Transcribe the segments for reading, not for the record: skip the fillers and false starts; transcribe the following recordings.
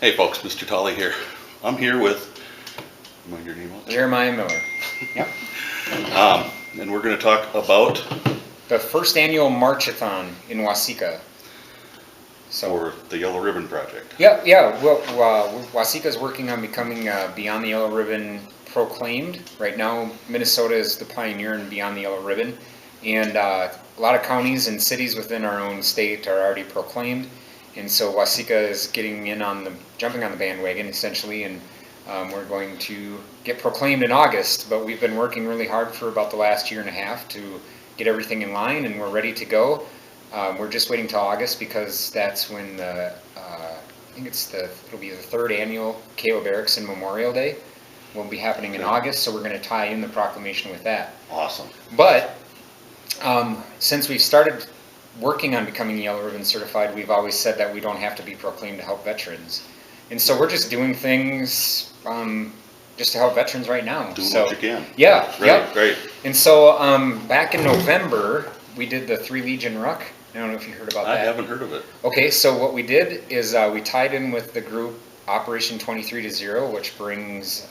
Hey folks, Mr. Tolly here. I'm here with, remind your name out? Jeremiah Miller. Yep. And we're going to talk about The first annual Marchathon in Waseca. for the Yellow Ribbon Project. Yeah. Well, Waseca is working on becoming Beyond the Yellow Ribbon proclaimed. Right now, Minnesota is the pioneer in Beyond the Yellow Ribbon, and a lot of counties and cities within our own state are already proclaimed. And so Waseca is jumping on the bandwagon essentially, and we're going to get proclaimed in August. But we've been working really hard for about the last year and a half to get everything in line, and we're ready to go. We're just waiting till August because that's when I think it'll be the third annual Caleb Erickson Memorial Day will be happening in August. So we're going to tie in the proclamation with that. Awesome. But since we've started working on becoming Yellow Ribbon certified, we've always said that we don't have to be proclaimed to help veterans. And so we're just doing things just to help veterans right now. Doing what you can. Yeah. Great. And so back in November, we did the 3 Legion Ruck. I don't know if you heard about that. I haven't heard of it. Okay, so what we did is we tied in with the group Operation 23 to 0, which brings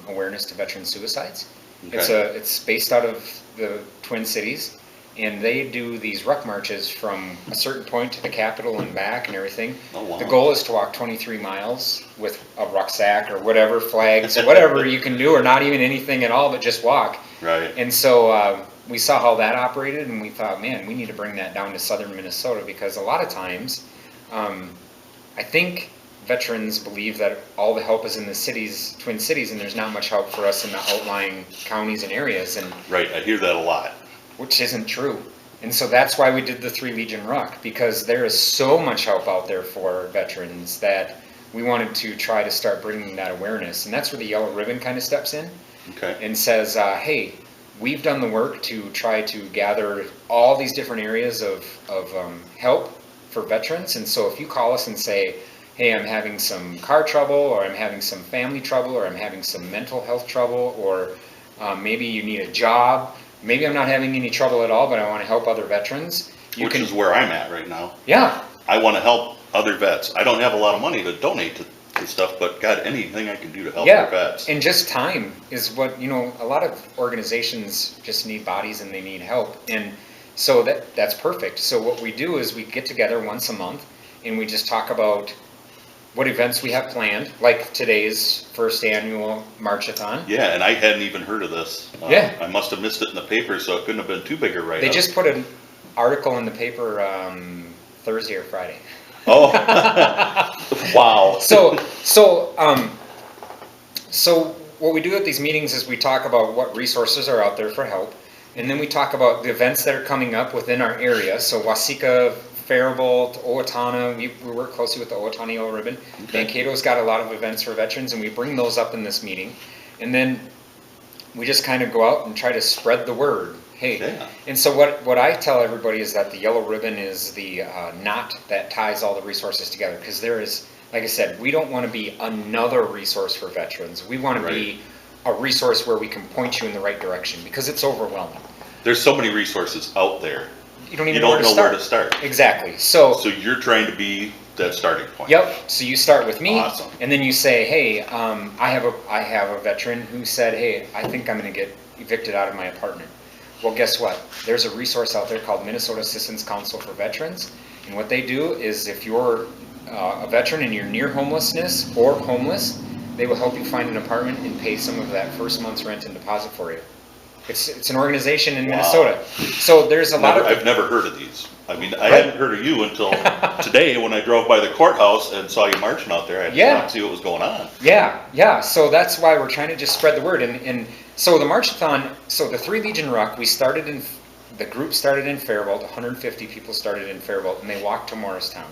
awareness to veteran suicides. Okay. It's based out of the Twin Cities. And they do these ruck marches from a certain point to the Capitol and back and everything. Oh, wow. The goal is to walk 23 miles with a rucksack or whatever, flags, whatever you can do, or not even anything at all, but just walk. Right. And so we saw how that operated, and we thought, man, we need to bring that down to southern Minnesota, because a lot of times, I think veterans believe that all the help is in the cities, Twin Cities, and there's not much help for us in the outlying counties and areas. And Right, I hear that a lot. which isn't true. And so that's why we did the 3 Legion Ruck, because there is so much help out there for veterans that we wanted to try to start bringing that awareness. And that's where the Yellow Ribbon kind of steps in Okay. and says, hey, we've done the work to try to gather all these different areas of help for veterans. And so if you call us and say, hey, I'm having some car trouble, or I'm having some family trouble, or I'm having some mental health trouble, or maybe you need a job, maybe I'm not having any trouble at all, but I want to help other veterans. Which is where I'm at right now. Yeah. I want to help other vets. I don't have a lot of money to donate to stuff, but God, anything I can do to help other vets. And just time is what, a lot of organizations just need bodies and they need help. And so that's perfect. So what we do is we get together once a month and we just talk about what events we have planned, like today's first annual Marchathon. Yeah, and I hadn't even heard of this. I must have missed it in the paper, so it couldn't have been too big a write-up. They just put an article in the paper Thursday or Friday. Oh, wow. So what we do at these meetings is we talk about what resources are out there for help, and then we talk about the events that are coming up within our area. So Waseca, Faribault, Owatonna, we work closely with the Owatonna Yellow Ribbon. Okay. Mankato's got a lot of events for veterans, and we bring those up in this meeting. And then we just kind of go out and try to spread the word. Hey, Yeah. And so what I tell everybody is that the Yellow Ribbon is the knot that ties all the resources together. Because there is, like I said, we don't want to be another resource for veterans. We want to be a resource where we can point you in the right direction, because it's overwhelming. There's so many resources out there. You don't even know know where to start. Exactly. So you're trying to be that starting point. Yep. So you start with me, Awesome. And then you say, hey, I have a veteran who said, hey, I think I'm going to get evicted out of my apartment. Well, guess what? There's a resource out there called Minnesota Assistance Council for Veterans, and what they do is if you're a veteran and you're near homelessness or homeless, they will help you find an apartment and pay some of that first month's rent and deposit for you. It's an organization in Minnesota. So there's I've never heard of these. I mean, I hadn't heard of you until today when I drove by the courthouse and saw you marching out there. I had to see what was going on. Yeah. So that's why we're trying to just spread the word. And so the Marchathon, so the 3 Legion Ruck, the group started in Faribault, 150 people started in Faribault, and they walked to Morristown.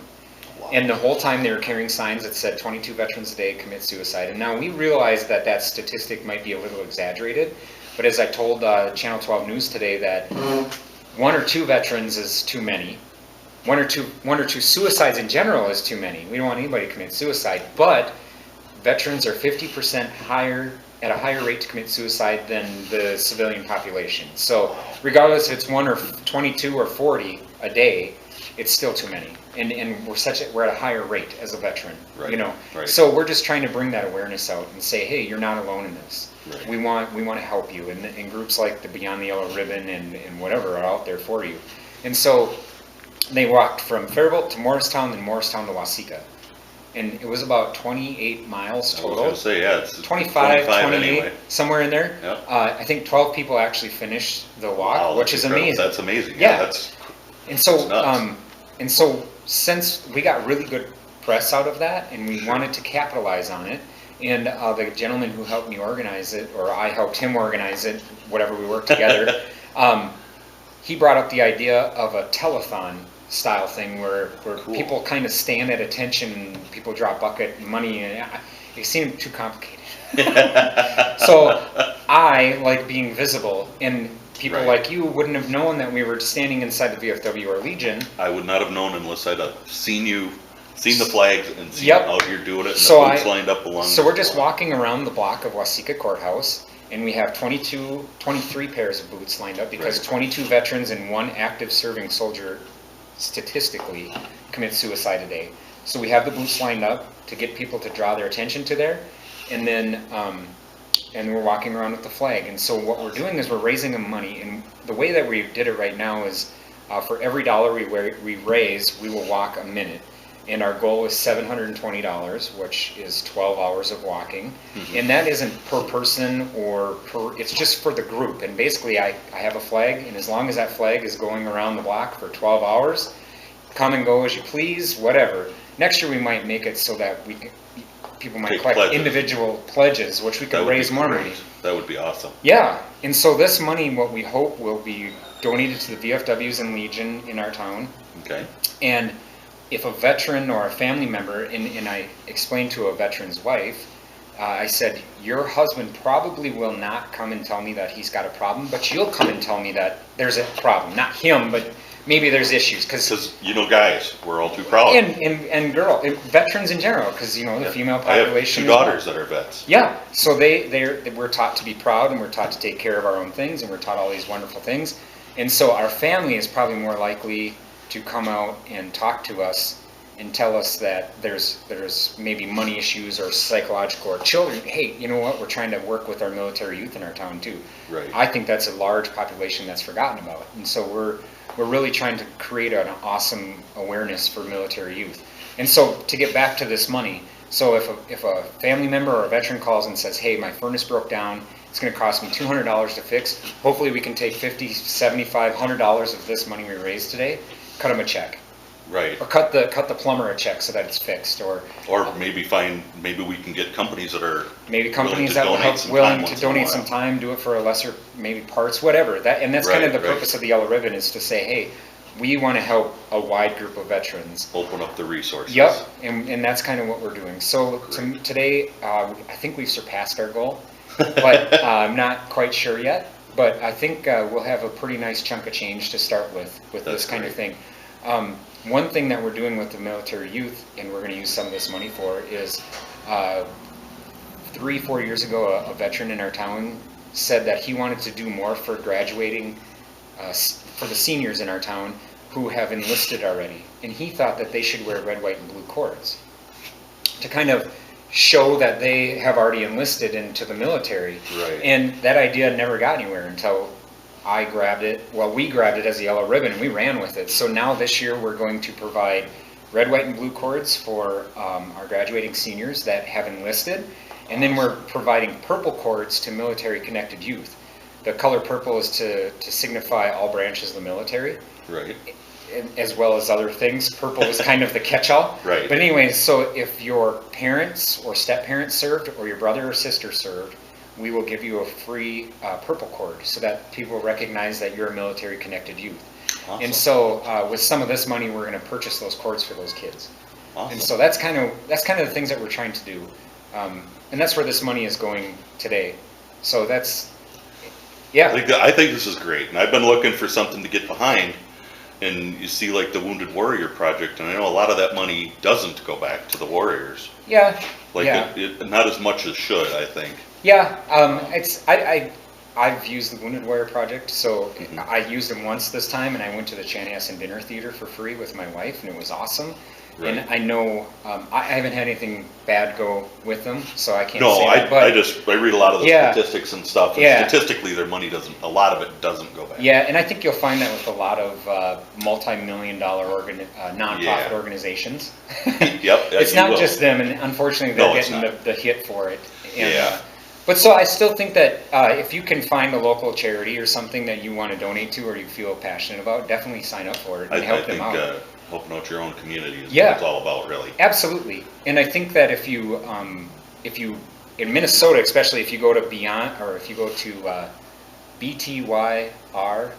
Wow. And the whole time they were carrying signs that said 22 veterans a day commit suicide. And now we realize that statistic might be a little exaggerated. But as I told Channel 12 News today, that 1 or 2 veterans is too many. 1 or 2 suicides in general is too many. We don't want anybody to commit suicide. But veterans are 50% at a higher rate to commit suicide than the civilian population. So regardless if it's 1 or 22 or 40 a day, it's still too many, and we're at a higher rate as a veteran, Right. you know. Right. So we're just trying to bring that awareness out and say, hey, you're not alone in this. Right. We want to help you, and groups like the Beyond the Yellow Ribbon and whatever are out there for you. And so they walked from Faribault to Morristown, then Morristown to Waseca. And it was about 28 miles total. I was going to say, yeah, it's 25, 28, anyway. Somewhere in there. Yep. I think 12 people actually finished the walk, Wow, which is incredible. amazing. That's amazing. Yeah. That's and nuts. so since we got really good press out of that, and we wanted to capitalize on it, and the gentleman who helped me organize it, or I helped him organize it, whatever, we worked together, he brought up the idea of a telethon style thing where Cool. people kind of stand at attention and people drop bucket money, and it seemed too complicated. So I like being visible, and people Right. like you wouldn't have known that we were standing inside the VFW or Legion. I would not have known unless I'd have seen the flags and seen Yep. out here doing it, and So the boots lined up along. So the we're just wall. walking around the block of Waseca Courthouse, and we have 23 pairs of boots lined up because Right. 22 veterans and 1 active serving soldier statistically commit suicide a day. So we have the boots lined up to get people to draw their attention to there, and then and we're walking around with the flag. And so what we're doing is we're raising the money, and the way that we did it right now is for every dollar we raise, we will walk a minute. And our goal is $720, which is 12 hours of walking. Mm-hmm. And that isn't per person it's just for the group. And basically I have a flag, and as long as that flag is going around the block for 12 hours, come and go as you please, whatever. Next year we might make it so that people might Take collect pledges. individual pledges, which we That could would be raise more great. money. That would be awesome. Yeah, and so this money, what we hope, will be donated to the VFWs and Legion in our town. Okay. And if a veteran or a family member, and I explained to a veteran's wife, I said, your husband probably will not come and tell me that he's got a problem, but you'll come and tell me that there's a problem. Not him, but maybe there's issues. Because, guys, we're all too proud. And veterans in general, because, the female population. I have 2 daughters that are vets. Yeah, so we're taught to be proud, and we're taught to take care of our own things, and we're taught all these wonderful things. And so our family is probably more likely to come out and talk to us and tell us that there's maybe money issues or psychological, or children, hey, you know what, we're trying to work with our military youth in our town too. Right. I think that's a large population that's forgotten about. And so we're really trying to create an awesome awareness for military youth. And so to get back to this money, so if a family member or a veteran calls and says, hey, my furnace broke down, it's going to cost me $200 to fix, hopefully we can take $50, $75, $100 of this money we raised today, cut them a check. Right. Or cut the plumber a check so that it's fixed, or maybe we can get companies that are maybe companies that willing willing to donate some time, do it for a lesser, maybe parts, whatever. That's kind of the purpose of the Yellow Ribbon, is to say, hey, we want to help a wide group of veterans. Open up the resources. Yep, and that's kind of what we're doing. So today, I think we've surpassed our goal, but I'm not quite sure yet. But I think we'll have a pretty nice chunk of change to start with this kind of thing. One thing that we're doing with the military youth, and we're going to use some of this money for, is 3-4 years ago, a veteran in our town said that he wanted to do more for graduating, for the seniors in our town who have enlisted already. And he thought that they should wear red, white, and blue cords to kind of show that they have already enlisted into the military. Right. And that idea never got anywhere until we grabbed it as a Yellow Ribbon, and we ran with it. So now this year we're going to provide red, white, and blue cords for our graduating seniors that have enlisted. And then we're providing purple cords to military connected youth. The color purple is to signify all branches of the military. Right. As well as other things. Purple is kind of the catch-all. Right. But anyways, so if your parents or step-parents served, or your brother or sister served, we will give you a free purple cord so that people recognize that you're a military connected youth. Awesome. And so with some of this money, we're going to purchase those cords for those kids. Awesome. And so that's kind of the things that we're trying to do. And that's where this money is going today. So that's, yeah. I think this is great. And I've been looking for something to get behind. And you see, like, the Wounded Warrior Project, and I know a lot of that money doesn't go back to the warriors. Yeah. Not as much as should, I think. Yeah. I've used the Wounded Warrior Project, so I used them once this time, and I went to the Chanhassen Dinner Theater for free with my wife, and it was awesome. Right. And I know I haven't had anything bad go with them, so I can't No, say that. But I read a lot of the Yeah. statistics and stuff, and Yeah. statistically their money a lot of it doesn't go back. yeah, and I think you'll find that with a lot of multi-million-dollar nonprofit Yeah. organizations. Yep. It's you not will. just them, and unfortunately No, they're it's getting not. the hit for it. And, Yeah. but so I still think that if you can find a local charity or something that you want to donate to or you feel passionate about, definitely sign up for it and I help think them out. helping out your own community is Yeah. what it's all about, really. Absolutely, and I think that if you in Minnesota, especially if you go to Beyond, or if you go to btyr.org,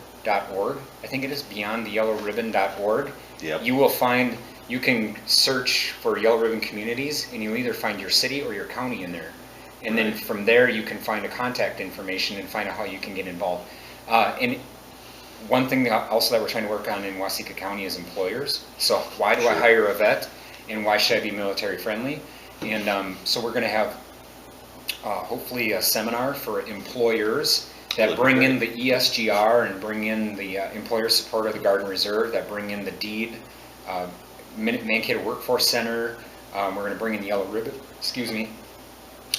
I think it is beyondtheyellowribbon.org. Yep. You will find, you can search for Yellow Ribbon communities, and you'll either find your city or your county in there, and then Right. from there you can find a contact information and find out how you can get involved. And one thing also that we're trying to work on in Waseca County is employers. So why do I Sure. hire a vet, and why should I be military friendly? And so we're going to have hopefully a seminar for employers that bring in the ESGR and bring in the employer support of the Guard and Reserve, that bring in the DEED, Mankato Workforce Center. We're going to bring in Yellow Ribbon, excuse me,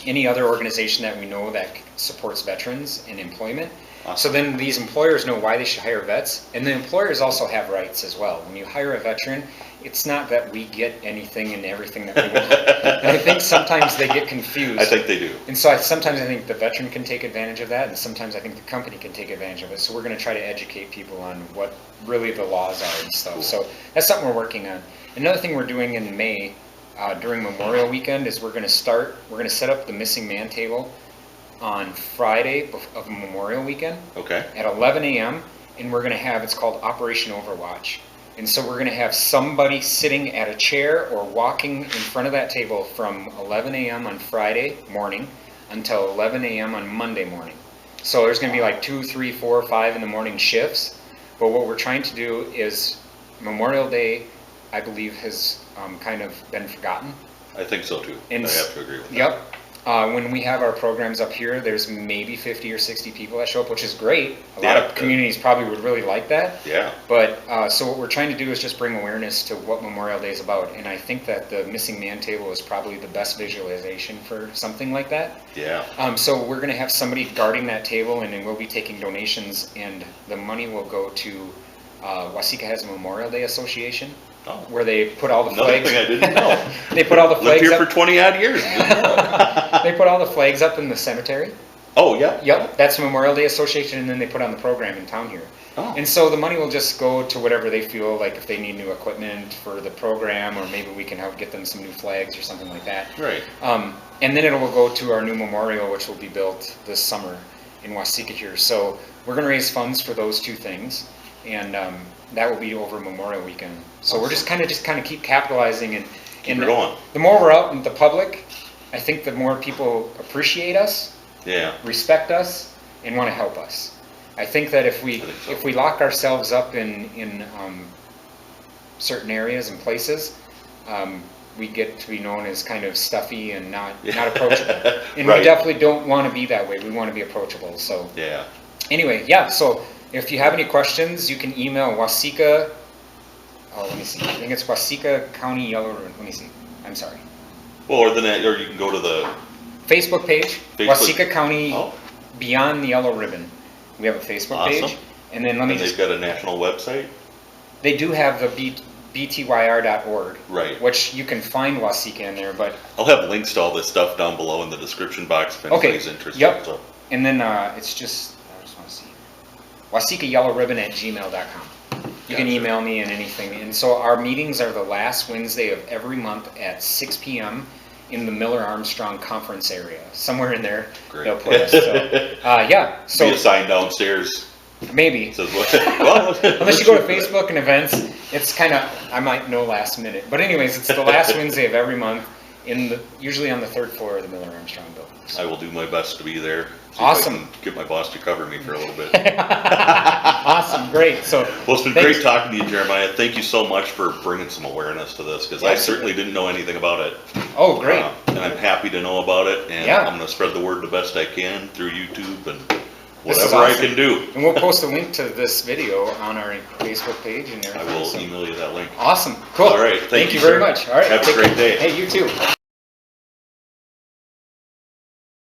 any other organization that we know that supports veterans and employment. Awesome. So then these employers know why they should hire vets, and the employers also have rights as well. When you hire a veteran, it's not that we get anything and everything that we want. And I think sometimes they get confused. I think they do. And so sometimes I think the veteran can take advantage of that, and sometimes I think the company can take advantage of it. So we're going to try to educate people on what really the laws are and stuff. Cool. So that's something we're working on. Another thing we're doing in May during Memorial Weekend is we're going to set up the missing man table on Friday of Memorial Weekend Okay. at 11 a.m. and we're going to have, it's called Operation Overwatch. And so we're going to have somebody sitting at a chair or walking in front of that table from 11 a.m. on Friday morning until 11 a.m. on Monday morning. So there's going to be like 2, 3, 4, 5 in the morning shifts. But what we're trying to do is Memorial Day, I believe, has kind of been forgotten. I think so too. And I have to agree with that. Yep. When we have our programs up here, there's maybe 50 or 60 people that show up, which is great. A lot of communities probably would really like that. Yeah. But so what we're trying to do is just bring awareness to what Memorial Day is about. And I think that the missing man table is probably the best visualization for something like that. Yeah. So we're going to have somebody guarding that table, and then we'll be taking donations, and the money will go to Waseca has a Memorial Day Association. Oh. Where they put all the Another flags. thing I didn't know. They put all the Lived flags here up. for 20 odd years. They put all the flags up in the cemetery. Oh, yeah. Yep, that's Memorial Day Association, and then they put on the program in town here. Oh. And so the money will just go to whatever they feel like, if they need new equipment for the program, or maybe we can help get them some new flags or something like that. Right. And then it will go to our new memorial, which will be built this summer in Waseca here. So we're going to raise funds for those two things, and that will be over Memorial Weekend. So we're just kind of keep capitalizing, and Keep it going. the more we're out in the public, I think the more people appreciate us, Yeah. respect us, and want to help us. I think that if we lock ourselves up in certain areas and places, we get to be known as kind of stuffy and not approachable. And Right. we definitely don't want to be that way. We want to be approachable. So Yeah. anyway, yeah. So if you have any questions, you can email Waseca. Oh, let me see. I think it's Waseca County Yellow Ribbon. Let me see. I'm sorry. Well, or you can go to the Facebook page, Waseca County Oh. Beyond the Yellow Ribbon. We have a Facebook Awesome. page. And then let me and just, they've got a national website. they do have the btyr.org, Right. which you can find Waseca in there, but, I'll have links to all this stuff down below in the description box if Okay. anybody's interested. Yep. So. and then it's just, I just want to see, WasecaYellowRibbon@gmail.com. You can Gotcha. email me and anything. And so our meetings are the last Wednesday of every month at 6 p.m. in the Miller Armstrong conference area. Somewhere in there, Great. they'll put us. So, yeah, Be so a sign downstairs maybe. says what? Well, Unless you go to Facebook and events, it's kind of, I might know last minute. But anyways, it's the last Wednesday of every month, usually on the 3rd floor of the Miller Armstrong building. I will do my best to be there. See Awesome. If I can get my boss to cover me for a little bit. Awesome, great. So, Well, it's been thanks. great talking to you, Jeremiah. Thank you so much for bringing some awareness to this, because I certainly didn't know anything about it. Oh, great. And I'm happy to know about it, and Yeah. I'm going to spread the word the best I can through YouTube and This is whatever I awesome. can do. And we'll post a link to this video on our Facebook page and I everything. will so- email you that link. Awesome. Cool. All right. Thank you, very sir. much. All right. Have a take great care. day. Hey, you too.